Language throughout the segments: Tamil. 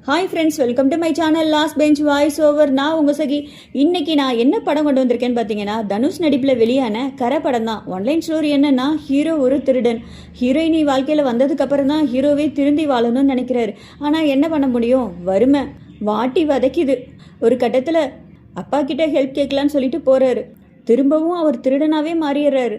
Hi friends, welcome to my channel last bench voice over. நான் உங்கள் சகி. இன்னைக்கு நான் என்ன படம் கொண்டு வந்திருக்கேன்னு பார்த்தீங்கன்னா, தனுஷ் நடிப்பில் வெளியான கரை படம் தான். ஒன்லைன் ஸ்டோரி என்னன்னா, ஹீரோ ஒரு திருடன். ஹீரோயினி வாழ்க்கையில் வந்ததுக்கு அப்புறம் தான் ஹீரோவே திருந்தி வாழணும்னு நினைக்கிறாரு. ஆனால் என்ன பண்ண முடியும், வறுமை வாட்டி வதைக்குது. ஒரு கட்டத்தில் அப்பா கிட்ட ஹெல்ப் கேட்கலான்னு சொல்லிட்டு போறாரு. திரும்பவும் அவர் திருடனாவே மாறிடுறாரு.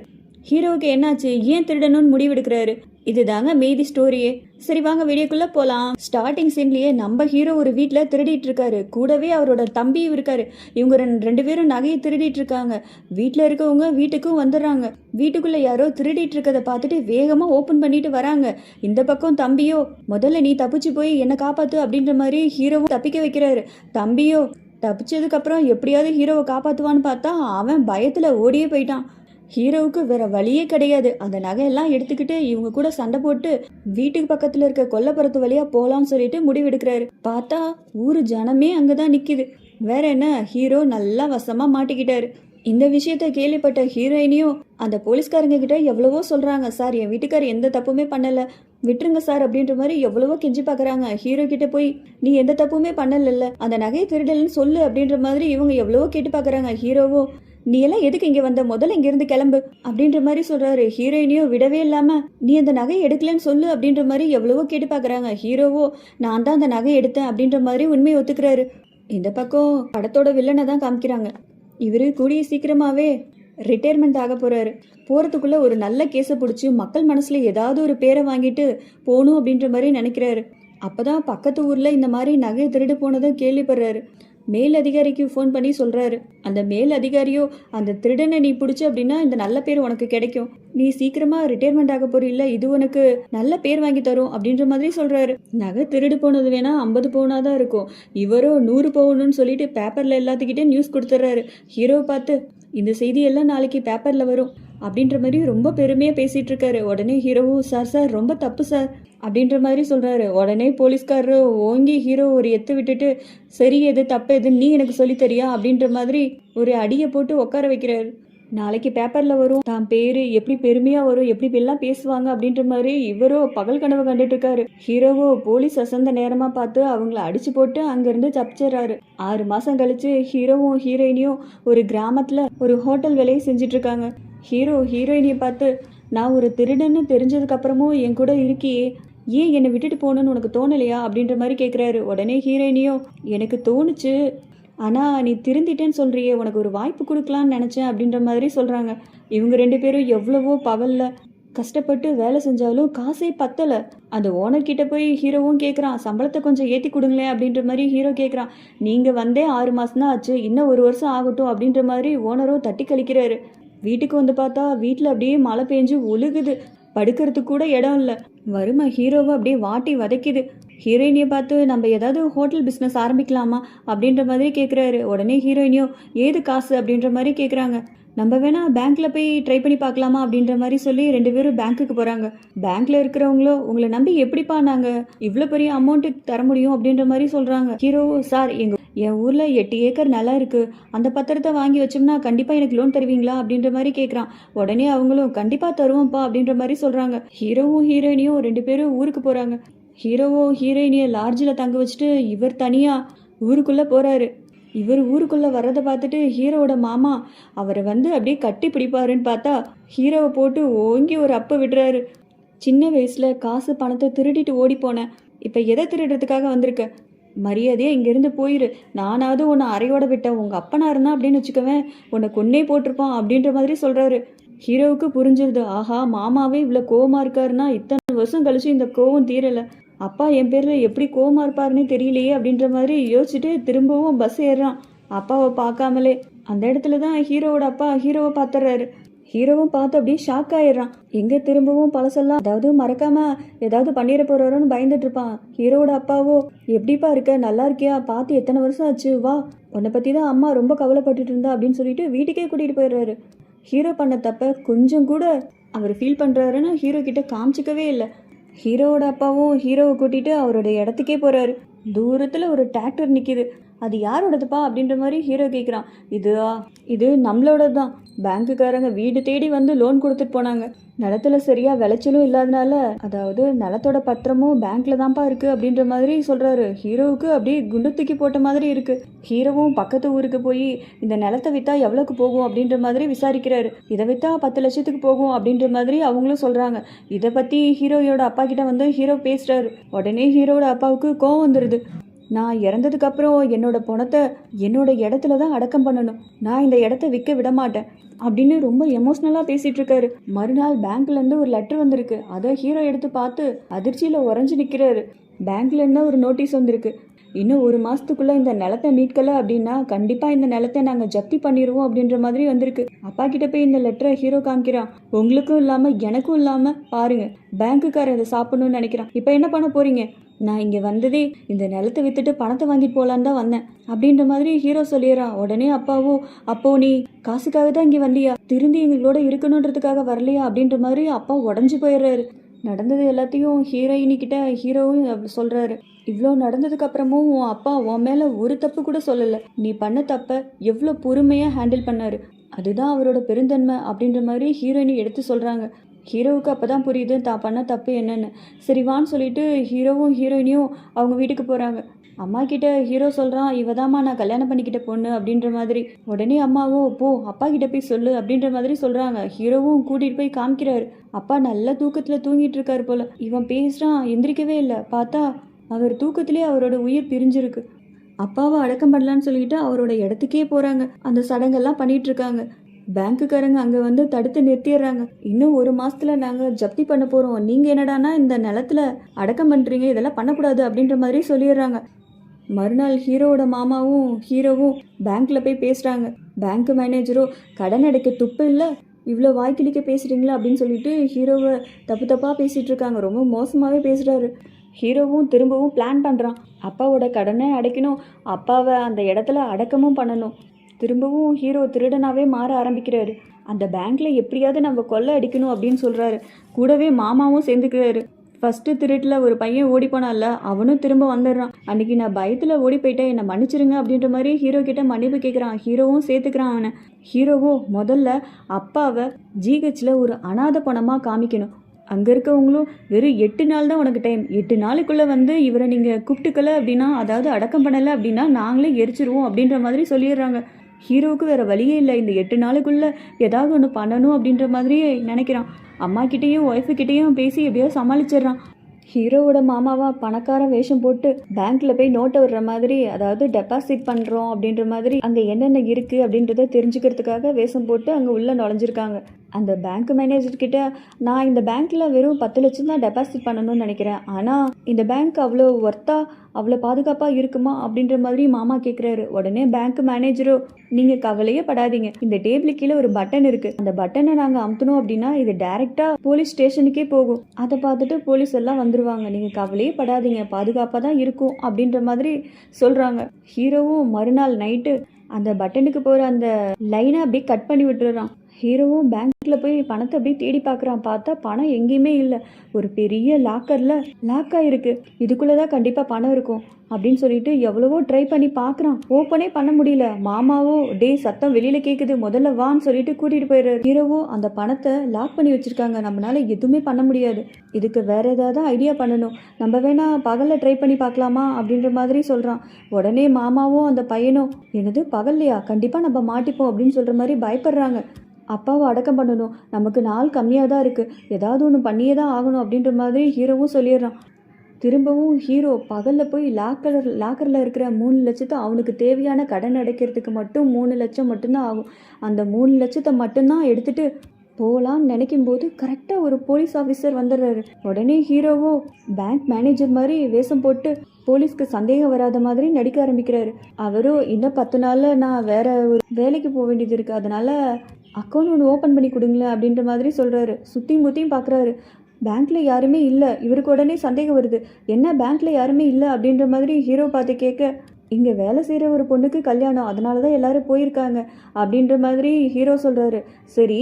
ஹீரோவுக்கு என்னாச்சு, ஏன் திருடணும்னு முடிவெடுக்கிறாரு. இதுதாங்க மீதி ஸ்டோரியே. சரி வாங்க வீடியோக்குள்ள போலாம். ஸ்டார்டிங் சீன்லயே நம்ம ஹீரோ ஒரு வீட்டுல திருடிட்டு இருக்காரு. கூடவே அவரோட தம்பியும் இருக்காரு. இவங்க ரெண்டு பேரும் நகையை திருடிட்டு இருக்காங்க. வீட்டுல இருக்கவங்க வீட்டுக்கும் வந்துடுறாங்க. வீட்டுக்குள்ள யாரோ திருடிட்டு இருக்கதை பார்த்துட்டு வேகமா ஓபன் பண்ணிட்டு வராங்க. இந்த பக்கம் தம்பியோ, முதல்ல நீ தப்பிச்சு போய் என்ன காப்பாத்து அப்படின்ற மாதிரி ஹீரோவும் தப்பிக்க வைக்கிறாரு. தம்பியோ தப்பிச்சதுக்கு அப்புறம் எப்படியாவது ஹீரோவை காப்பாத்துவான்னு பார்த்தா அவன் பயத்துல ஓடியே போயிட்டான். ஹீரோவுக்கு வேற வழியே கிடையாது. அந்த நகையெல்லாம் எடுத்துக்கிட்டு இவங்க கூட சண்டை போட்டு வீட்டுக்கு பக்கத்துல இருக்க கொல்லப்புறத்து வழியா போலாம்னு சொல்லிட்டு முடிவெடுக்கிறாரு. பார்த்தா ஊரு ஜனமே அங்கதான் நிக்குது. வேற என்ன, ஹீரோ நல்லா வசமா மாட்டிக்கிட்டாரு. இந்த விஷயத்த கேள்விப்பட்ட ஹீரோயினியும் அந்த போலீஸ்காரங்க கிட்ட எவ்வளவோ சொல்றாங்க. சார், என் வீட்டுக்காரர் எந்த தப்புமே பண்ணல, விட்டுருங்க சார் அப்படின்ற மாதிரி எவ்வளவோ கெஞ்சி பாக்குறாங்க. ஹீரோ கிட்ட போய் நீ எந்த தப்புமே பண்ணல, அந்த நகையை திருடலன்னு சொல்லு அப்படின்ற மாதிரி இவங்க எவ்வளவோ கேட்டு பாக்குறாங்க. ஹீரோவோ நீ எல்லாம் எதுக்கு இங்க வந்த, முதல்ல இங்க இருந்து கிளம்பு அப்படின்ற மாதிரி சொல்றாரு. ஹீரோயினியோ விடவே இல்லாம நீ அந்த நகை எடுக்கலன்னு சொல்லு அப்படின்ற மாதிரி எவ்வளவோ கேட்டு பாக்குறாங்க. ஹீரோவோ நான் தான் அந்த நகை எடுத்தேன் அப்படின்ற மாதிரி உண்மையை ஒத்துக்கிறாரு. இந்த பக்கம் படத்தோட வில்லனை தான் காமிக்கிறாங்க. இவரு கூடிய சீக்கிரமாவே ரிட்டையர்மெண்ட் ஆக போறாரு. போறதுக்குள்ள ஒரு நல்ல கேஸை பிடிச்சி மக்கள் மனசுல ஏதாவது ஒரு பேரை வாங்கிட்டு போகணும் அப்படின்ற மாதிரி நினைக்கிறாரு. அப்பதான் பக்கத்து ஊர்ல இந்த மாதிரி நகை திருடு போனதை கேள்விப்படுறாரு. மேல் அதிகாரிக்கு ஃபோன் பண்ணி சொல்றாரு. அந்த மேல் அதிகாரியோ அந்த திருடனை நீ பிடிச்ச அப்படின்னா இந்த நல்ல பேர் உனக்கு கிடைக்கும், நீ சீக்கிரமா ரிட்டையர்மெண்ட் ஆக போறீல்ல, இது உனக்கு நல்ல பேர் வாங்கி தரும் அப்படின்ற மாதிரி சொல்றாரு. நகை திருடு போனது வேணா 50 பவுனாதான் இருக்கும், இவரோ 100 பவுனுன்னு சொல்லிட்டு பேப்பர்ல எல்லாத்துக்கிட்டே நியூஸ் கொடுத்துட்றாரு. ஹீரோ பார்த்து இந்த செய்தியெல்லாம் நாளைக்கு பேப்பர்ல வரும் அப்படின்ற மாதிரி ரொம்ப பெருமையா பேசிட்டு இருக்காரு. உடனே ஹீரோவும் சார் சார் ரொம்ப தப்பு சார் அப்படின்ற மாதிரி சொல்றாரு. உடனே போலீஸ்காரரு ஓங்கி ஹீரோ ஒரு எத்து விட்டுட்டு சரி எது தப்பு எதுன்னு நீ எனக்கு சொல்லி தரியா அப்படின்ற மாதிரி ஒரு அடியை போட்டு உட்கார வைக்கிறாரு. நாளைக்கு பேப்பர்ல வரும், தான் பேரு எப்படி பெருமையா வரும், எப்படி எல்லாம் பேசுவாங்க அப்படின்ற மாதிரி இவரோ பகல் கனவு கண்டுட்டு இருக்காரு. ஹீரோவோ போலீஸ் அசந்த நேரமா பார்த்து அவங்கள அடிச்சு போட்டு அங்கிருந்து தப்பிச்சிடறாரு. 6 மாசம் கழிச்சு ஹீரோவும் ஹீரோயினியும் ஒரு கிராமத்துல ஒரு ஹோட்டல் வேலையை செஞ்சுட்டு இருக்காங்க. ஹீரோ ஹீரோயினியை பார்த்து நான் ஒரு திருடன்னு தெரிஞ்சதுக்கு அப்புறமும் என் கூட இருக்கியே, ஏன் என்னை விட்டுட்டு போகணுன்னு உனக்கு தோணலையா அப்படின்ற மாதிரி கேட்குறாரு. உடனே ஹீரோயினியோ எனக்கு தோணுச்சு, ஆனால் நீ திருந்திட்டேன்னு சொல்றியே, உனக்கு ஒரு வாய்ப்பு கொடுக்கலான்னு நினச்சேன் அப்படின்ற மாதிரி சொல்கிறாங்க. இவங்க 2 பேரும் எவ்வளவோ பகலில் கஷ்டப்பட்டு வேலை செஞ்சாலும் காசே பத்தலை. அந்த ஓனர் கிட்ட போய் ஹீரோவும் கேட்குறான், சம்பளத்தை கொஞ்சம் ஏற்றி கொடுங்களேன் அப்படின்ற மாதிரி ஹீரோ கேட்குறான். நீங்கள் வந்தே 6 மாதம் தான் ஆச்சு, இன்னும் 1 வருஷம் ஆகட்டும் அப்படின்ற மாதிரி ஓனரும் தட்டி கழிக்கிறாரு. வீட்டுக்கு வந்து பார்த்தா வீட்டில் அப்படியே மழை பெஞ்சு ஒழுகுது, படுக்கிறதுக்கு கூட இடம் இல்லை. வறுமை ஹீரோவை அப்படியே வாட்டி வதைக்குது. ஹீரோயினியை பார்த்து நம்ம ஏதாவது ஹோட்டல் பிஸ்னஸ் ஆரம்பிக்கலாமா அப்படின்ற மாதிரி கேட்குறாரு. உடனே ஹீரோயினியோ ஏது காசு அப்படின்ற மாதிரி கேட்குறாங்க. நம்ம வேணா பேங்க்ல போய் ட்ரை பண்ணி பார்க்கலாமா அப்படின்ற மாதிரி சொல்லி 2 பேரும் பேங்க்குக்கு போறாங்க. பேங்க்ல இருக்கிறவங்களோ உங்களை நம்பி எப்படிப்பா நாங்க இவ்வளோ பெரிய அமௌண்ட் தர முடியும் அப்படின்ற மாதிரி சொல்றாங்க. ஹீரோ சார் என் ஊர்ல 8 ஏக்கர் நிலம் இருக்கு, அந்த பத்திரத்தை வாங்கி வச்சோம்னா கண்டிப்பா எனக்கு லோன் தருவீங்களா அப்படின்ற மாதிரி கேட்குறான். உடனே அவங்களும் கண்டிப்பா தருவோம்ப்பா அப்படின்ற மாதிரி சொல்றாங்க. ஹீரோவும் ஹீரோயினியும் 2 பேரும் ஊருக்கு போறாங்க. ஹீரோவோ ஹீரோயினியை லாட்ஜில் தங்க வச்சுட்டு இவர் தனியா ஊருக்குள்ள போறாரு. இவர் ஊருக்குள்ள வர்றதை பார்த்துட்டு ஹீரோவோட மாமா அவரை வந்து அப்படியே கட்டி பிடிப்பாருன்னு பார்த்தா ஹீரோவை போட்டு ஓங்கி ஒரு அப்ப விடுறாரு. சின்ன வயசுல காசு பணத்தை திருடிட்டு ஓடி போனேன், இப்ப எதை திருடுறதுக்காக வந்திருக்க, மரியாதையா இங்கிருந்து போயிரு, நானாவது உன்னை அறையோட விட்டேன், உங்க அப்பனா இருந்தா அப்படின்னு வச்சுக்கவேன் உன்னை கொன்னே போட்டிருப்பான் அப்படின்ற மாதிரி சொல்றாரு. ஹீரோவுக்கு புரிஞ்சிருது, ஆஹா மாமாவே இவ்வளவு கோவமா இருக்காருன்னா இத்தனை வருஷம் கழிச்சு இந்த கோவம் தீரல, அப்பா என் பேர்ல எப்படி கோவமா இருப்பாருன்னு தெரியலையே அப்படின்ற மாதிரி யோசிச்சுட்டு திரும்பவும் பஸ் ஏறுறான். அப்பாவை பார்க்காமலே அந்த இடத்துல தான் ஹீரோவோட அப்பா ஹீரோவை பார்த்துறாரு. ஹீரோவும் பார்த்து அப்படியே ஷாக் ஆயிடுறான். எங்க திரும்பவும் பழசெல்லாம் அதாவது மறக்காம ஏதாவது பண்ணிட போறாரோன்னு பயந்துட்டு இருப்பான். ஹீரோவோட அப்பாவோ எப்படிப்பா இருக்க, நல்லா இருக்கியா, பார்த்து எத்தனை வருஷம் ஆச்சு, வா உன்னை பத்தி தான் அம்மா ரொம்ப கவலைப்பட்டுட்டு இருந்தா அப்படின்னு சொல்லிட்டு வீட்டுக்கே கூட்டிட்டு போயிடுறாரு. ஹீரோ பண்ண தப்ப கொஞ்சம் கூட அவர் ஃபீல் பண்றாருன்னு ஹீரோ கிட்ட காமிச்சிக்கவே இல்லை. ஹீரோவோட அப்பாவும் ஹீரோவை கூட்டிட்டு அவரோட இடத்துக்கே போறாரு. தூரத்துல ஒரு டிராக்டர் நிக்குது. அது யாரோடதுப்பா அப்படின்ற மாதிரி ஹீரோ கேட்குறான். இது நம்மளோட தான். பேங்க்குக்காரங்க வீடு தேடி வந்து லோன் கொடுத்துட்டு போனாங்க. நிலத்துல சரியா விளைச்சலும் இல்லாதனால, அதாவது நிலத்தோட பத்திரமும் பேங்க்ல தான்ப்பா இருக்கு அப்படின்ற மாதிரி சொல்றாரு. ஹீரோவுக்கு அப்படியே குண்டு தூக்கி போட்ட மாதிரி இருக்கு. ஹீரோவும் பக்கத்து ஊருக்கு போய் இந்த நிலத்தை வித்தா எவ்வளவுக்கு போகும் அப்படின்ற மாதிரி விசாரிக்கிறாரு. இதை வித்தா 10 லட்சத்துக்கு போகும் அப்படின்ற மாதிரி அவங்களும் சொல்றாங்க. இதை பத்தி ஹீரோயோட அப்பா கிட்ட வந்து ஹீரோ பேசுறாரு. உடனே ஹீரோட அப்பாவுக்கு கோவம் வந்துடுது. நான் இறந்ததுக்கு அப்புறம் என்னோட பணத்தை என்னோட இடத்துல தான் அடக்கம் பண்ணணும். நான் இந்த இடத்த விற்க விட மாட்டேன் அப்படின்னு ரொம்ப எமோஷ்னலாக பேசிட்டு இருக்காரு. மறுநாள் பேங்க்ல இருந்து ஒரு லெட்டர் வந்திருக்கு. அதை ஹீரோ எடுத்து பார்த்து அதிர்ச்சியில உறைஞ்சு நிற்கிறாரு. பேங்க்ல இருந்து ஒரு நோட்டீஸ் வந்திருக்கு. இன்னும் 1 மாசத்துக்குள்ள இந்த நிலத்தை மீட்கல அப்படின்னா கண்டிப்பா இந்த நிலத்தை நாங்க ஜப்தி பண்ணிடுவோம் அப்படின்ற மாதிரி வந்திருக்கு. அப்பா கிட்ட போய் இந்த லெட்டரை ஹீரோ காமிக்கிறான். உங்களுக்கும் இல்லாம எனக்கும் இல்லாம பாருங்க, பேங்க்குக்காரர் அதை சாப்பிடணும்னு நினைக்கிறான். இப்ப என்ன பண்ண போறீங்க? நான் இங்கே வந்ததே இந்த நிலத்தை விற்றுட்டு பணத்தை வாங்கிட்டு போகலான்னு தான் வந்தேன் அப்படின்ற மாதிரி ஹீரோ சொல்லிடுறான். உடனே அப்போ நீ காசுக்காக தான் இங்கே வந்தியா? திருந்தி எங்களோட இருக்கணுன்றதுக்காக வரலையா அப்படின்ற மாதிரி அப்பா உடஞ்சி போயிடுறாரு. நடந்தது எல்லாத்தையும் ஹீரோயினிக்கிட்ட ஹீரோவும் சொல்கிறாரு. இவ்வளோ நடந்ததுக்கு அப்புறமும் உன் அப்பா உன் மேலே ஒரு தப்பு கூட சொல்லலை. நீ பண்ண தப்பை எவ்வளோ பொறுமையாக ஹேண்டில் பண்ணாரு. அதுதான் அவரோட பெருந்தன்மை அப்படின்ற மாதிரி ஹீரோயினி எடுத்து சொல்கிறாங்க. ஹீரோவுக்கு அப்போ தான் புரியுது தான் பண்ண தப்பு என்னன்னு. சரிவான்னு சொல்லிட்டு ஹீரோவும் ஹீரோயினியும் அவங்க வீட்டுக்கு போகிறாங்க. அம்மா கிட்ட ஹீரோ சொல்கிறான், இவதாம்மா நான் கல்யாணம் பண்ணிக்கிட்ட பொண்ணு அப்படின்ற மாதிரி. உடனே அம்மாவோ போ அப்பா கிட்ட போய் சொல்லு அப்படின்ற மாதிரி சொல்கிறாங்க. ஹீரோவும் கூட்டிகிட்டு போய் காமிக்கிறாரு. அப்பா நல்ல தூக்கத்தில் தூங்கிட்டு இருக்காரு போல. இவன் பேசுகிறான், எந்திரிக்கவே இல்லை. பார்த்தா அவர் தூக்கத்திலே அவரோட உயிர் பிரிஞ்சிருக்கு. அப்பாவை அடக்கம் பண்ணலான்னு சொல்லிட்டு அவரோட இடத்துக்கே போகிறாங்க. அந்த சடங்கெல்லாம் பண்ணிட்டு இருக்காங்க. பேங்க்குக்காரங்க அங்கே வந்து தடுத்து நிறுத்திடுறாங்க. இன்னும் 1 மாசத்துல நாங்கள் ஜப்தி பண்ண போகிறோம். நீங்கள் என்னடானா இந்த நிலத்துல அடக்கம் பண்ணுறீங்க, இதெல்லாம் பண்ணக்கூடாது அப்படின்ற மாதிரி சொல்லிடுறாங்க. மறுநாள் ஹீரோவோட மாமாவும் ஹீரோவும் பேங்க்ல போய் பேசுகிறாங்க. பேங்க் மேனேஜரோ கடன் அடைக்க துப்பு இல்லை, இவ்வளோ வாய்க்கிழிக்க பேசுகிறீங்களா அப்படின்னு சொல்லிட்டு ஹீரோவை தப்பாக பேசிகிட்டு இருக்காங்க. ரொம்ப மோசமாகவே பேசுகிறாரு. ஹீரோவும் திரும்பவும் பிளான் பண்ணுறான். அப்பாவோட கடனை அடைக்கணும், அப்பாவை அந்த இடத்துல அடக்கமும் பண்ணணும். திரும்பவும் ஹீரோ திருடனாவே மாற ஆரம்பிக்கிறாரு. அந்த பேங்க்ல எப்படியாவது நம்ம கொள்ளை அடிக்கணும் அப்படின்னு சொல்றாரு. கூடவே மாமாவும் சேர்ந்துக்கிறாரு. ஃபர்ஸ்ட் திருட்டில் ஒரு பையன் ஓடி போனால, அவனும் திரும்ப வந்துடுறான். அன்னைக்கு நான் பயத்தில் ஓடி போயிட்டேன், என்னை மன்னிச்சிருங்க அப்படின்ற மாதிரி ஹீரோ கிட்ட மன்னிப்பு கேட்குறான். ஹீரோவும் சேர்த்துக்கிறான் அவனை. ஹீரோவோ முதல்ல அப்பாவை ஜிஹெச்ல ஒரு அனாதை பணமாக காமிக்கணும். அங்கே இருக்கவங்களும் வெறும் 8 நாள் தான் உனக்கு டைம், 8 நாளுக்குள்ளே வந்து இவரை நீங்கள் கூப்பிட்டுக்கல அப்படின்னா, அதாவது அடக்கம் பண்ணலை அப்படின்னா நாங்களே எரிச்சிருவோம் அப்படின்ற மாதிரி சொல்லிடுறாங்க. ஹீரோவுக்கு வேறு வழியே இல்லை. இந்த 8 நாளுக்குள்ளே ஏதாவது ஒன்று பண்ணணும் அப்படின்ற மாதிரியே நினைக்கிறான். அம்மா கிட்டேயும் ஒய்ஃபுக்கிட்டேயும் பேசி எப்படியோ சமாளிச்சிடுறான். ஹீரோவோட மாமாவா பணக்கார வேஷம் போட்டு பேங்க்ல போய் நோட்டை விடுற மாதிரி, அதாவது டெபாசிட் பண்ணுறோம் அப்படின்ற மாதிரி அங்கே என்னென்ன இருக்குது அப்படின்றத தெரிஞ்சுக்கிறதுக்காக வேஷம் போட்டு அங்கே உள்ளே நுழைஞ்சிருக்காங்க. அந்த பேங்க் மேனேஜர் கிட்ட, நான் இந்த பேங்க்ல வெறும் 10 லட்சம் தான் டெபாசிட் பண்ணணும்னு நினைக்கிறேன், ஆனால் இந்த பேங்க் அவ்வளோ ஒர்த்தா அவ்வளோ பாதுகாப்பாக இருக்குமா அப்படின்ற மாதிரி மாமா கேட்குறாரு. உடனே பேங்க் மேனேஜரோ, நீங்கள் கவலையே படாதீங்க, இந்த டேபிள் கீழே ஒரு பட்டன் இருக்குது, அந்த பட்டனை நாங்கள் அமுத்தணும் அப்படின்னா இது டைரெக்டாக போலீஸ் ஸ்டேஷனுக்கே போகும், அதை பார்த்துட்டு போலீஸ் எல்லாம் வந்துடுவாங்க, நீங்கள் கவலையே படாதீங்க, பாதுகாப்பாக தான் இருக்கும் அப்படின்ற மாதிரி சொல்கிறாங்க. ஹீரோவும் மறுநாள் நைட்டு அந்த பட்டனுக்கு போகிற அந்த லைனை அப்படியே கட் பண்ணி விட்டுறான். ஹீரோவும் பேங்க்கில் போய் பணத்தை அப்படியே தேடி பார்க்குறான். பார்த்தா பணம் எங்கேயுமே இல்லை. ஒரு பெரிய லாக்கரில் லாக் ஆகிருக்கு. இதுக்குள்ளே தான் கண்டிப்பாக பணம் இருக்கும் அப்படின்னு சொல்லிட்டு எவ்வளவோ ட்ரை பண்ணி பார்க்குறான். ஓப்பனே பண்ண முடியல. மாமாவோ, டே சத்தம் வெளியில் கேட்குது, முதல்ல வான்னு சொல்லிட்டு கூட்டிகிட்டு போயிடுறாரு. ஹீரோவோ, அந்த பணத்தை லாக் பண்ணி வச்சுருக்காங்க, நம்மளால எதுவுமே பண்ண முடியாது, இதுக்கு வேற ஏதாவது ஐடியா பண்ணணும், நம்ம வேணா பகலில் ட்ரை பண்ணி பார்க்கலாமா அப்படின்ற மாதிரி சொல்கிறான். உடனே மாமாவும் அந்த பையனும், என்னது பகல்லையா, கண்டிப்பாக நம்ம மாட்டிப்போம் அப்படின்னு சொல்கிற மாதிரி பயப்படுறாங்க. அப்பாவை அடக்கம் பண்ணணும், நமக்கு நாள் கம்மியாக தான் இருக்குது, ஏதாவது ஒன்று பண்ணியே தான் ஆகணும் அப்படின்ற மாதிரி ஹீரோவும் சொல்லிடுறான். திரும்பவும் ஹீரோ பகலில் போய் லாக்கரில் இருக்கிற 3 லட்சத்தை, அவனுக்கு தேவையான கடன் அடைக்கிறதுக்கு மட்டும் 3 லட்சம் மட்டும்தான் ஆகும், அந்த 3 லட்சத்தை மட்டும்தான் எடுத்துகிட்டு போகலான்னு நினைக்கும் போது கரெக்டாக ஒரு போலீஸ் ஆஃபீஸர் வந்துடுறாரு. உடனே ஹீரோவோ பேங்க் மேனேஜர் மாதிரி வேஷம் போட்டு போலீஸ்க்கு சந்தேகம் வராத மாதிரி நடிக்க ஆரம்பிக்கிறாரு. அவரும், இன்னும் 10 நாளில் நான் வேற ஒரு வேலைக்கு போக வேண்டியது இருக்குது, அதனால அக்கௌண்ட் ஒன்று ஓப்பன் பண்ணி கொடுங்களேன் அப்படின்ற மாதிரி சொல்கிறாரு. சுற்றியும் முற்றியும் பார்க்குறாரு, பேங்க்கில் யாருமே இல்லை. இவருக்கு உடனே சந்தேகம் வருது, என்ன பேங்க்கில் யாருமே இல்லை அப்படின்ற மாதிரி ஹீரோ பார்த்து கேட்க, இங்கே வேலை செய்கிற ஒரு பொண்ணுக்கு கல்யாணம், அதனால தான் எல்லாரும் போயிருக்காங்க அப்படின்ற மாதிரி ஹீரோ சொல்கிறாரு. சரி,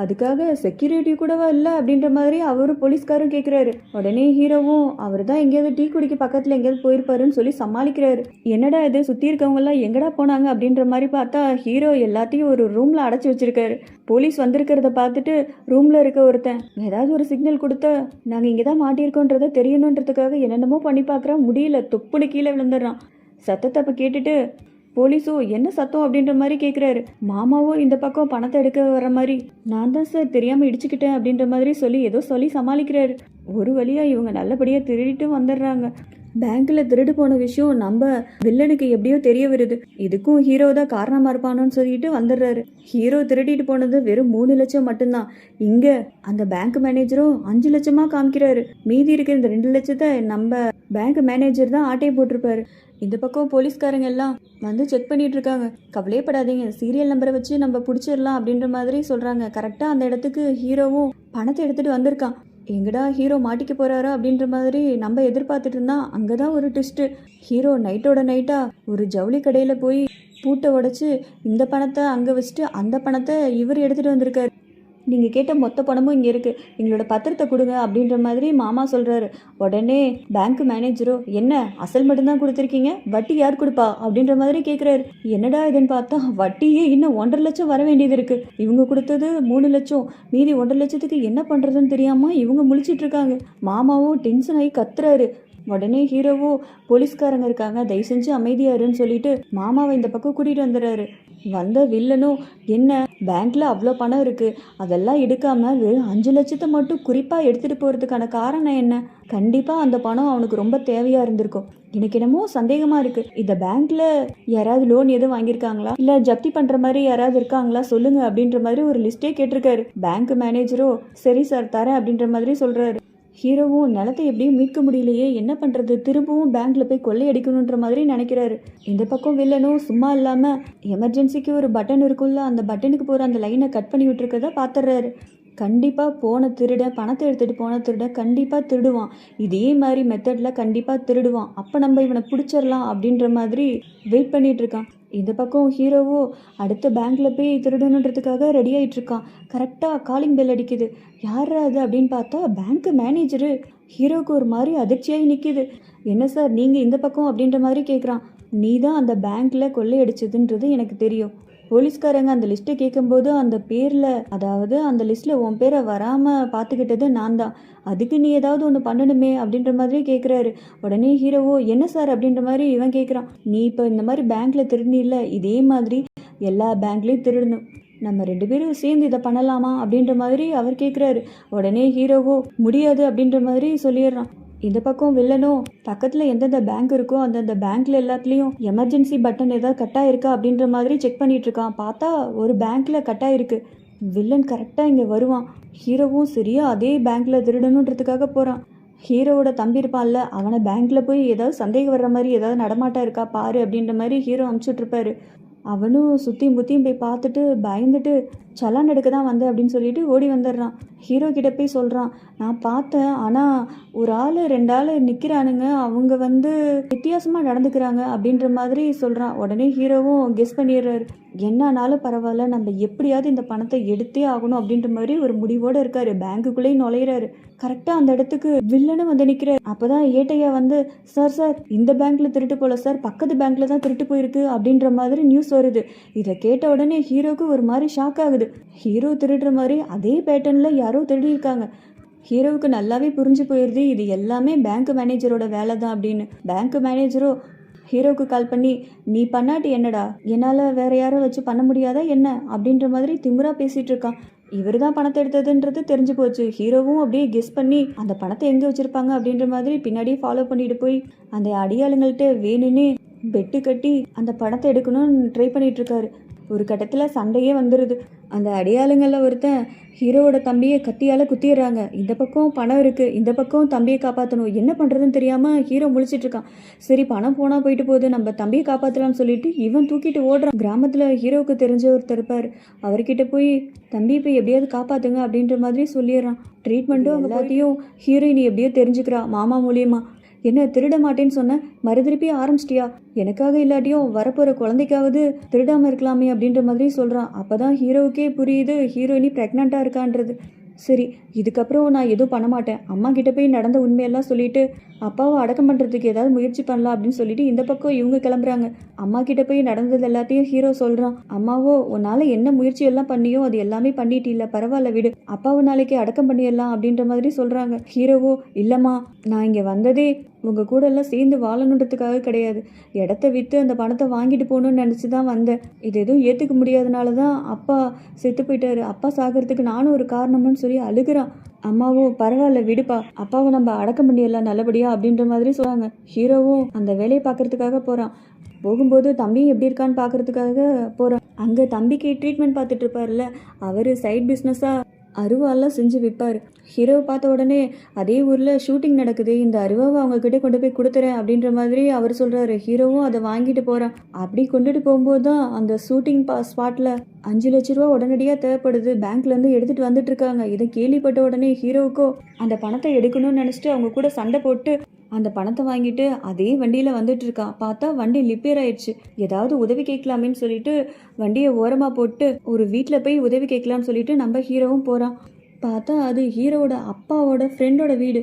அதுக்காக செக்யூரிட்டி கூடவா இல்லை அப்படின்ற மாதிரி அவரும் போலீஸ்காரும் கேட்குறாரு. உடனே ஹீரோவும் அவர் தான் எங்கேயாவது டீ குடிக்க பக்கத்தில் எங்கேயாவது போயிருப்பாருன்னு சொல்லி சமாளிக்கிறாரு. என்னடா இது, சுற்றி இருக்கவங்கலாம் எங்கடா போனாங்க அப்படின்ற மாதிரி பார்த்தா ஹீரோ எல்லாத்தையும் ஒரு ரூமில் அடைச்சி வச்சிருக்காரு. போலீஸ் வந்திருக்கிறத பார்த்துட்டு ரூமில் இருக்க ஒருத்தன் ஏதாவது ஒரு சிக்னல் கொடுத்தா நாங்கள் இங்கே தான் மாட்டியிருக்கோன்றதை தெரியணுன்றதுக்காக என்னென்னமோ பண்ணி பார்க்குறான். முடியல, தொப்புன்னு கீழே விழுந்துடுறான். சத்தத்தை அப்போ கேட்டுட்டு போலீஸோ என்ன சத்தம் அப்படின்ற மாதிரி கேட்குறாரு. மாமாவோ இந்த பக்கம் பணத்தை எடுக்க வர மாதிரி, நான் தான் சார் தெரியாமல் இடிச்சுக்கிட்டேன் அப்படின்ற மாதிரி சொல்லி ஏதோ சொல்லி சமாளிக்கிறாரு. ஒரு வழியாக இவங்க நல்லபடியாக திருடிட்டு வந்துடுறாங்க. பேங்க்கில் திருடு போன விஷயம் நம்ம வில்லனுக்கு எப்படியோ தெரிய வருது. இதுக்கும் ஹீரோ தான் காரணமாக இருப்பானோன்னு சொல்லிட்டு வந்துடுறாரு. ஹீரோ திருடிட்டு போனது வெறும் 3 லட்சம் மட்டும்தான். இங்கே அந்த பேங்க் மேனேஜரும் 5 லட்சமாக காமிக்கிறாரு. மீதி இருக்கிற இந்த 2 லட்சத்தை நம்ம பேங்க் மேனேஜர் தான் ஆட்டையை போட்டிருப்பாரு. இந்த பக்கம் போலீஸ்காரங்க எல்லாம் வந்து செக் பண்ணிட்டு இருக்காங்க. கவலையப்படாதீங்க, சீரியல் நம்பரை வச்சு நம்ம பிடிச்சிடலாம் அப்படின்ற மாதிரி சொல்கிறாங்க. கரெக்டாக அந்த இடத்துக்கு ஹீரோவும் பணத்தை எடுத்துகிட்டு வந்திருக்கான். எங்கடா ஹீரோ மாட்டிக்க போகிறாரா அப்படின்ற மாதிரி நம்ம எதிர்பார்த்துட்டு இருந்தா அங்கே தான் ஒரு ட்விஸ்ட்டு. ஹீரோ நைட்டோட நைட்டாக ஒரு ஜவுளி கடையில் போய் பூட்டை உடைச்சி இந்த பணத்தை அங்கே வச்சுட்டு அந்த பணத்தை இவர் எடுத்துகிட்டு வந்திருக்காரு. நீங்கள் கேட்ட மொத்த பணமும் இங்கே இருக்குது, எங்களோட பத்திரத்தை கொடுங்க அப்படின்ற மாதிரி மாமா சொல்கிறாரு. உடனே பேங்க் மேனேஜரோ என்ன அசல் மட்டும்தான் கொடுத்துருக்கீங்க, வட்டி யார் கொடுப்பா அப்படின்ற மாதிரி கேட்குறாரு. என்னடா இதுன்னு பார்த்தா வட்டியே இன்னும் 1.5 லட்சம் வர வேண்டியது இருக்குது. இவங்க கொடுத்தது 3 லட்சம், மீதி 1.5 லட்சத்துக்கு என்ன பண்ணுறதுன்னு தெரியாமல் இவங்க முழிச்சிட்டு இருக்காங்க. மாமாவும் டென்ஷன் ஆகி கத்துறாரு. உடனே ஹீரோவோ போலீஸ்காரங்க இருக்காங்க, தயவு செஞ்சு அமைதியாருன்னு சொல்லிட்டு மாமாவை இந்த பக்கம் கூட்டிகிட்டு வந்துடுறாரு. வந்த வில்லனும் என்ன பேங்க்ல அவ்வளோ பணம் இருக்கு, அதெல்லாம் எடுக்காம வெறும் 5 லட்சத்தை மட்டும் குறிப்பாக எடுத்துகிட்டு போகிறதுக்கான காரணம் என்ன? கண்டிப்பாக அந்த பணம் அவனுக்கு ரொம்ப தேவையாக இருந்திருக்கும். எனக்கு என்னமோ சந்தேகமாக இருக்குது. இந்த பேங்க்ல யாராவது லோன் எதுவும் வாங்கியிருக்காங்களா, இல்லை ஜப்தி பண்ணுற மாதிரி யாராவது இருக்காங்களா சொல்லுங்க அப்படின்ற மாதிரி ஒரு லிஸ்ட்டே கேட்டிருக்காரு. பேங்க் மேனேஜரோ சரி சார் தரேன் அப்படின்ற மாதிரி சொல்கிறாரு. ஹீரோவும் நிலத்தை எப்படியும் மீட்க முடியலையே, என்ன பண்ணுறது, திரும்பவும் பேங்க்கில் போய் கொள்ளையடிக்கணுன்ற மாதிரி நினைக்கிறாரு. இந்த பக்கம் வில்லனும் சும்மா இல்லாமல் எமர்ஜென்சிக்கு ஒரு பட்டன் இருக்குல்ல, அந்த பட்டனுக்கு போகிற அந்த லைனை கட் பண்ணி விட்டுருக்கதா பார்த்துடுறாரு. கண்டிப்பாக போன திருடன், பணத்தை எடுத்துகிட்டு போன திருடன் கண்டிப்பாக திருடுவான். இதே மாதிரி மெத்தடில் கண்டிப்பாக திருடுவான். அப்போ நம்ம இவனை பிடிச்சிடலாம் அப்படின்ற மாதிரி வெயிட் பண்ணிகிட்டு இருக்கான். இந்த பக்கம் ஹீரோவோ அடுத்த பேங்க்கில் போய் திருடணுன்றதுக்காக ரெடி ஆகிட்டு இருக்கான். கரெக்டாக காலிங் பெல் அடிக்குது. யார் அது அப்படின்னு பார்த்தா பேங்க் மேனேஜரு. ஹீரோவுக்கு ஒரு மாதிரி அதிர்ச்சியாகி நிற்கிது. என்ன சார் நீங்கள் இந்த பக்கம் அப்படின்ற மாதிரி கேட்குறான். நீ தான் அந்த பேங்க்கில் கொள்ளையடிச்சதுன்றது எனக்கு தெரியும். போலீஸ்காரங்க அந்த லிஸ்ட்டை கேட்கும்போது அந்த பேரில், அதாவது அந்த லிஸ்ட்டில் உன் பேரை வராமல் பார்த்துக்கிட்டது நான் தான். அதுக்கு நீ ஏதாவது ஒன்று பண்ணணுமே அப்படின்ற மாதிரி கேட்குறாரு. உடனே ஹீரோவோ என்ன சார் அப்படின்ற மாதிரி இவன் கேட்குறான். நீ இப்போ இந்த மாதிரி பேங்க்கில் திருடினில்ல, இதே மாதிரி எல்லா பேங்க்லேயும் திருடணும். நம்ம 2 பேரும் சேர்ந்து இதை பண்ணலாமா அப்படின்ற மாதிரி அவர் கேட்குறாரு. உடனே ஹீரோவோ முடியாது அப்படின்ற மாதிரி சொல்லிடுறான். இந்த பக்கம் வில்லனும் பக்கத்தில் எந்தெந்த பேங்க் இருக்கோ அந்தந்த பேங்க்ல எல்லாத்துலேயும் எமர்ஜென்சி பட்டன் ஏதாவது கட்டாயிருக்கா அப்படின்ற மாதிரி செக் பண்ணிட்டு இருக்கான். பார்த்தா ஒரு பேங்க்ல கட்டாயிருக்கு. வில்லன் கரெக்டாக இங்கே வருவான். ஹீரோவும் சரியா அதே பேங்க்ல திருடணுன்றதுக்காக போகிறான். ஹீரோவோட தம்பி இருப்பான்ல, அவனை பேங்க்ல போய் ஏதாவது சந்தேகம் வர்ற மாதிரி ஏதாவது நடமாட்டா இருக்கா பாரு அப்படின்ற மாதிரி ஹீரோ அனுப்பிச்சுட்ருப்பாரு. அவனும் சுற்றியும் புத்தியும் போய் பார்த்துட்டு பயந்துட்டு சலான் எடுக்க தான் வந்தேன் அப்படின்னு சொல்லிட்டு ஓடி வந்துடுறான். ஹீரோ கிட்ட போய் சொல்கிறான், நான் பார்த்தேன், ஆனால் ஒரு ஆள் 2 ஆள் நிற்கிறானுங்க, அவங்க வித்தியாசமாக நடந்துக்கிறாங்க அப்படின்ற மாதிரி சொல்கிறான். உடனே ஹீரோவும் கெஸ் பண்ணிடுறாரு. என்னன்னாலும் பரவாயில்ல, நம்ம எப்படியாவது இந்த பணத்தை எடுத்தே ஆகணும் அப்படின்ற மாதிரி ஒரு முடிவோடு இருக்காரு. பேங்க்குள்ளேயும் நுழையிறாரு. கரெக்டாக அந்த இடத்துக்கு வில்லனும் நிற்கிறாரு. அப்போ தான் ஏட்டையா சார் இந்த பேங்க்கில் திருட்டு போல சார், பக்கத்து பேங்க்கில் தான் திருட்டு போயிருக்கு அப்படின்ற மாதிரி நியூஸ் வருது. இதை கேட்ட உடனே ஹீரோவுக்கு ஒரு மாதிரி ஷாக் ஆகுது. ஹீரோ திருடுற மாதிரி அதே பேட்டர்னில் யாரோ திருடி இருக்காங்க. ஹீரோவுக்கு நல்லாவே புரிஞ்சு போயிடுது இது எல்லாமே பேங்க் மேனேஜரோட வேலை தான் அப்படின்னு. பேங்க் மேனேஜரோ ஹீரோவுக்கு கால் பண்ணி, நீ பண்ணாட்டி என்னடா, என்னால் வேற யாரோ வச்சு பண்ண முடியாதா என்ன அப்படின்ற மாதிரி திமிரா பேசிகிட்டு இருக்கான். இவர் தான் பணத்தை எடுத்ததுன்றது தெரிஞ்சு போச்சு. ஹீரோவும் அப்படியே கெஸ் பண்ணி அந்த பணத்தை எங்கே வச்சுருப்பாங்க அப்படின்ற மாதிரி பின்னாடியே ஃபாலோ பண்ணிட்டு போய் அந்த அடியாளுங்கள்ட்ட வேணும்னே பெட்டு கட்டி அந்த பணத்தை எடுக்கணும்னு ட்ரை பண்ணிட்டு இருக்காரு. ஒரு கட்டத்தில் சண்டையே வந்துடுது. அந்த அடியாளுங்களில் ஒருத்தன் ஹீரோவோட தம்பியை கத்தியால் குத்திடுறாங்க. இந்த பக்கம் பணம் இருக்குது, இந்த பக்கம் தம்பியை காப்பாற்றணும். என்ன பண்ணுறதுன்னு தெரியாமல் ஹீரோ முழிச்சிட்டு இருக்கான். சரி பணம் போனால் போயிட்டு போகுது, நம்ம தம்பியை காப்பாற்றலாம்னு சொல்லிட்டு இவன் தூக்கிட்டு ஓடுறான். கிராமத்தில் ஹீரோவுக்கு தெரிஞ்ச ஒருத்தர் இருப்பார். அவர்கிட்ட போய் தம்பி போய் எப்படியாவது காப்பாற்றுங்க அப்படின்ற மாதிரி சொல்லிடுறான். ட்ரீட்மெண்ட்டும் எல்லாத்தையும் ஹீரோயினி எப்படியோ தெரிஞ்சுக்கிறா மாமா மூலியமாக. என்ன திருட மாட்டேன்னு சொன்ன, மறுதிருப்பி ஆரம்பிச்சிட்டியா? எனக்காக இல்லாட்டியும் வரப்போற குழந்தைக்காவது திருடாம இருக்கலாமே அப்படின்ற மாதிரி சொல்றான். அப்பதான் ஹீரோவுக்கே புரியுது ஹீரோயினி பிரெக்னெண்டா இருக்கான்றது. சரி, இதுக்கப்புறம் நான் எதுவும் பண்ண மாட்டேன். அம்மா கிட்ட போய் நடந்த உண்மையெல்லாம் சொல்லிட்டு அப்பாவை அடக்கம் பண்ணுறதுக்கு ஏதாவது முயற்சி பண்ணலாம் அப்படின்னு சொல்லிட்டு இந்த பக்கம் இவங்க கிளம்புறாங்க. அம்மா கிட்ட போய் நடந்தது எல்லாத்தையும் ஹீரோ சொல்கிறான். அம்மாவோ, உன்னால் என்ன முயற்சி எல்லாம் பண்ணியோ அது எல்லாமே பண்ணிட்டு இல்லை, பரவாயில்ல விடு, அப்பாவை நாளைக்கு அடக்கம் பண்ணிடலாம் அப்படின்ற மாதிரி சொல்கிறாங்க. ஹீரோவோ, இல்லைம்மா, நான் இங்கே வந்ததே உங்கள் கூட எல்லாம் சேர்ந்து வாழணுன்றதுக்காக கிடையாது. இடத்த விற்று அந்த பணத்தை வாங்கிட்டு போகணும்னு நினச்சி தான் வந்தேன். இது எதுவும் ஏற்றுக்க முடியாதனால தான் அப்பா செத்து போயிட்டாரு. அப்பா சாகிறதுக்கு நானும் ஒரு காரணம்னு சொல்லி அழுகிறான். அம்மாவும், பரவாயில்ல விடுப்பா, அப்பாவை நம்ம அடக்கம் பண்ணிடலாம் நல்லபடியா அப்படின்ற மாதிரி சொல்கிறாங்க. ஹீரோவும் அந்த வேலையை பார்க்கறதுக்காக போகிறான். போகும்போது தம்பி எப்படி இருக்கான்னு பார்க்கறதுக்காக போகிறான். அங்கே தம்பிக்கு ட்ரீட்மெண்ட் பார்த்துட்டு இருப்பார்ல, அவர் சைட் பிஸ்னஸாக அருவாலாம் செஞ்சு விற்பார். ஹீரோவை பார்த்த உடனே அதே ஊரில் ஷூட்டிங் நடக்குது, இந்த அருவாவை அவங்கக்கிட்ட கொண்டு போய் கொடுத்துறேன் அப்படின்ற மாதிரி அவர் சொல்கிறாரு. ஹீரோவும் அதை வாங்கிட்டு போகிறான். அப்படி கொண்டுட்டு போகும்போது தான் அந்த ஷூட்டிங் ஸ்பாட்டில் 5 லட்ச ரூபா உடனடியாக தேவைப்படுது, பேங்க்லேருந்து எடுத்துகிட்டு வந்துட்டு இருக்காங்க. இதை கேள்விப்பட்ட உடனே ஹீரோவுக்கோ அந்த பணத்தை எடுக்கணும்னு நினச்சிட்டு அவங்க கூட சண்டை போட்டு அந்த பணத்தை வாங்கிட்டு அதே வண்டியில் வந்துட்டு இருக்கான். பார்த்தா வண்டி ரிப்பேர் ஆயிடுச்சு. ஏதாவது உதவி கேட்கலாமேன்னு சொல்லிட்டு வண்டியை ஓரமாக போட்டு ஒரு வீட்டில் போய் உதவி கேட்கலான்னு சொல்லிட்டு நம்ம ஹீரோவும் போகிறான். பார்த்தா அது ஹீரோவோட அப்பாவோட ஃப்ரெண்டோட வீடு.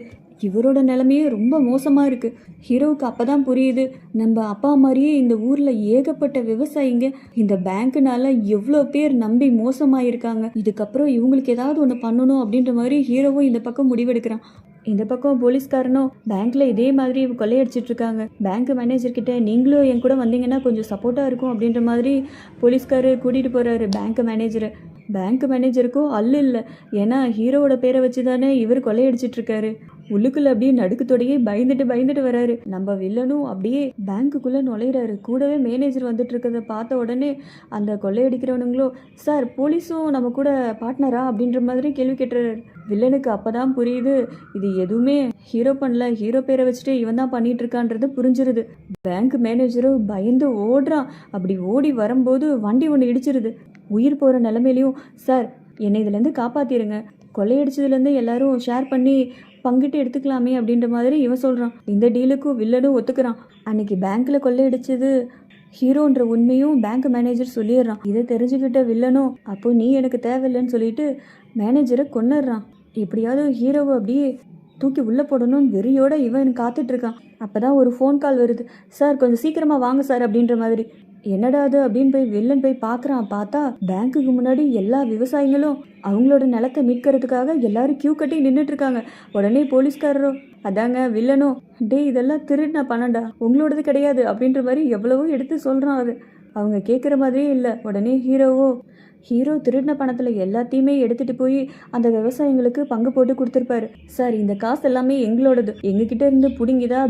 இவரோட நிலைமையே ரொம்ப மோசமாக இருக்குது. ஹீரோவுக்கு அப்போ தான் புரியுது, நம்ம அப்பா மாதிரியே இந்த ஊரில் ஏகப்பட்ட விவசாயிங்க இந்த பேங்க்குனால எவ்வளோ பேர் நம்பி மோசமாயிருக்காங்க. இதுக்கப்புறம் இவங்களுக்கு ஏதாவது ஒன்று பண்ணணும் அப்படின்ற மாதிரி ஹீரோவும் இந்த பக்கம் முடிவெடுக்கிறான். இந்த பக்கம் போலீஸ்காரனும் பேங்க்கில் இதே மாதிரி கொள்ளையடிச்சிட்டு இருக்காங்க. பேங்க் மேனேஜர்கிட்ட நீங்களும் என் கூட வந்தீங்கன்னா கொஞ்சம் சப்போர்ட்டாக இருக்கும் அப்படின்ற மாதிரி போலீஸ்காரர் கூட்டிகிட்டு போகிறாரு பேங்க் மேனேஜரை. பேங்க் மேனேஜருக்கும் அல்லு இல்லை, ஏன்னா ஹீரோவோட பேரை வச்சு தானே இவர் கொள்ளையடிச்சிட்ருக்காரு. உள்ளுக்குள்ள அப்படியே நடுக்கத்தோடையே பயந்துட்டு வராரு. நம்ம வில்லனும் அப்படியே பேங்க்குள்ளே நுழையிறாரு. கூடவே மேனேஜர் வந்துட்டு இருக்கிறத பார்த்த உடனே அந்த கொள்ளையடிக்கிறவனுங்களும், சார் போலீஸும் நம்ம கூட பார்ட்னரா அப்படின்ற மாதிரி கேள்வி கேட்டுறாரு. வில்லனுக்கு அப்பதான் புரியுது, இது எதுவுமே ஹீரோ பண்ணல, ஹீரோ பேரை வச்சுட்டு இவன் தான் பண்ணிட்டு இருக்கான்றது புரிஞ்சிருது. பேங்க் மேனேஜரும் பயந்து ஓடுறான். அப்படி ஓடி வரும்போது வண்டி ஒன்று இடிச்சிருது. உயிர் போகிற நிலமையிலையும், சார் என்னை இதுலேருந்து காப்பாற்றிடுங்க, கொள்ளையடிச்சதுலேருந்து எல்லாரும் ஷேர் பண்ணி பங்கிட்டு எடுத்துக்கலாமே அப்படின்ற மாதிரி இவன் சொல்கிறான். இந்த டீலுக்கும் வில்லனும் ஒத்துக்கிறான். அன்னைக்கு பேங்க்கில் கொள்ளையடிச்சது ஹீரோன்ற உண்மையும் பேங்க் மேனேஜர் சொல்லிடுறான். இதை தெரிஞ்சுக்கிட்ட வில்லனும், அப்போ நீ எனக்கு தேவையில்லைன்னு சொல்லிட்டு மேனேஜரை கொன்னுடுறான். எப்படியாவது ஹீரோவை அப்படியே தூக்கி உள்ளே போடணும்னு வெறியோட இவன் காத்துட்ருக்கான். அப்போ தான் ஒரு ஃபோன் கால் வருது. சார் கொஞ்சம் சீக்கிரமாக வாங்க சார் அப்படின்ற மாதிரி. என்னடா அது அப்படின்னு போய் வில்லன் போய் பார்க்குறான். பார்த்தா பேங்க்குக்கு முன்னாடி எல்லா விவசாயிகளும் அவங்களோட நிலத்தை மீட்கிறதுக்காக எல்லாரும் கியூ கட்டி நின்றுட்டு இருக்காங்க. உடனே போலீஸ்காரரும், அதாங்க வில்லனும், டே இதெல்லாம் திருடின பணம்டா, உங்களோடது கிடையாது அப்படின்ற மாதிரி எவ்வளவோ எடுத்து சொல்கிறான். அது அவங்க கேட்குற மாதிரியே இல்லை. உடனே ஹீரோ திருடின பணத்தில் எல்லாத்தையுமே எடுத்துகிட்டு போய் அந்த விவசாயிங்களுக்கு பங்கு போட்டு கொடுத்துருப்பாரு. சார் இந்த காசு எல்லாமே எங்களோடது, எங்ககிட்ட இருந்து பிடுங்கிதா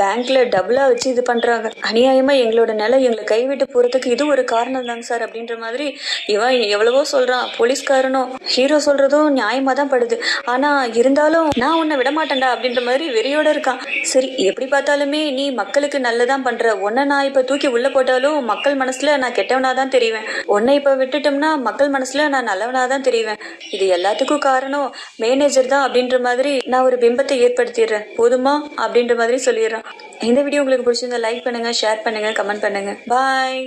பேங்க்ல டபுளாக வச்சு இது பண்ணுறாங்க. அநியாயமாக எங்களோட நிலை எங்களை கைவிட்டு போகிறதுக்கு இது ஒரு காரணம் தாங்க சார் அப்படின்ற மாதிரி இவன் எவ்வளவோ சொல்கிறான். போலீஸ்காரனும் ஹீரோ சொல்கிறதும் நியாயமாக தான் படுது, ஆனால் இருந்தாலும் நான் உன்னை விட மாட்டேன்டா அப்படின்ற மாதிரி வெறியோட இருக்கான். சரி, எப்படி பார்த்தாலுமே நீ மக்களுக்கு நல்லதான் பண்ணுற, உன்னை நான் இப்போ தூக்கி உள்ளே போட்டாலும் மக்கள் மனசில் நான் கெட்டவனாக தான் தெரிவேன், உன்னை இப்போ விட்டுட்டோம்னா மக்கள் மனசுல நான் நல்லவனாக தான் தெரிவேன், இது எல்லாத்துக்கும் காரணம் மேனேஜர் தான் அப்படின்ற மாதிரி நான் ஒரு பிம்பத்தை ஏற்படுத்திடுறேன், போதுமா அப்படின்ற மாதிரி சொல்லிடுறான். இந்த வீடியோ உங்களுக்கு பிடிச்சிருந்தா லைக் பண்ணுங்க, ஷேர் பண்ணுங்க, கமெண்ட் பண்ணுங்க. பாய்.